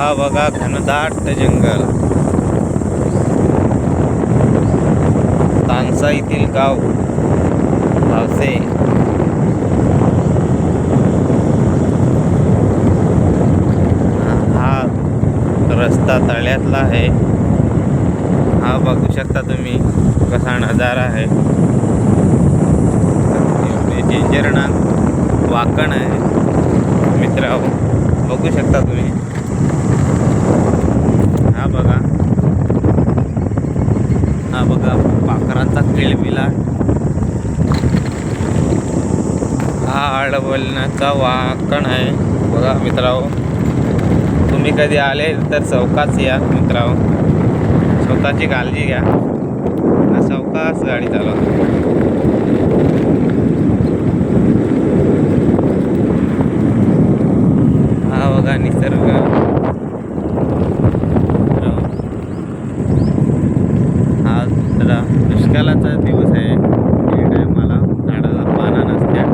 हा बघा घनदाट जंगल, तानसा येथील गाव भावसे. हा रस्ता तळ्यातला आहे. हा बघू शकता तुम्ही कसा नजारा आहे. एवढे डेंजर ना वाकण आहे मित्र, बघू शकता तुम्ही. हा बघा पाखरांचा किलबिला. हा आडवलण्याचा वाकण आहे बघा मित्रांनो. तुम्ही कधी आले तर चौकाच या मित्रांनो. स्वतःची काळजी घ्या, सावकाश गाडी चालवा. हा बघा निसर्ग. हा जरा दुष्काळाचा दिवस आहे. या टायमाला झाडाला पानं नसत्या.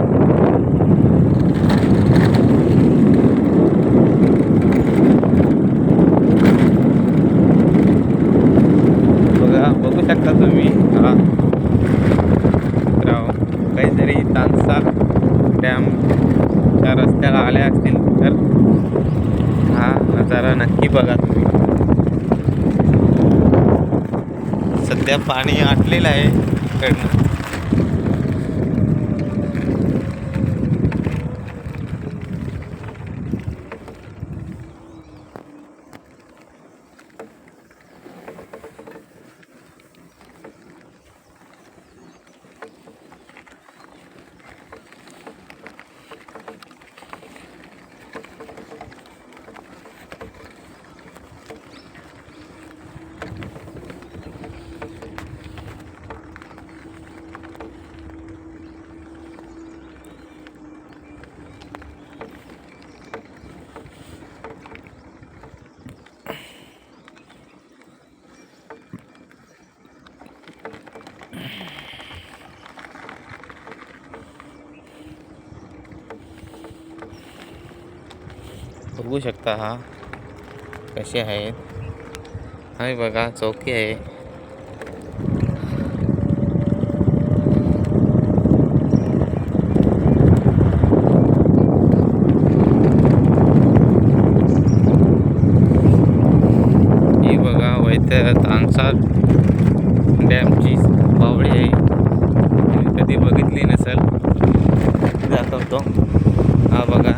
बघू शकता तुम्ही. हा काहीतरी तानसा डॅमच्या रस्त्याला आले असतील तर हा नजारा नक्की बघा तुम्ही. सध्या पाणी आटलेलं आहे इकडनं. बघू शकता हा कसे आहेत. हा बघा चौकी आहे. ही बघा तानसा डॅमची बावडी आहे. तुम्ही कधी बघितली नसेल, दाखवतो. हा बघा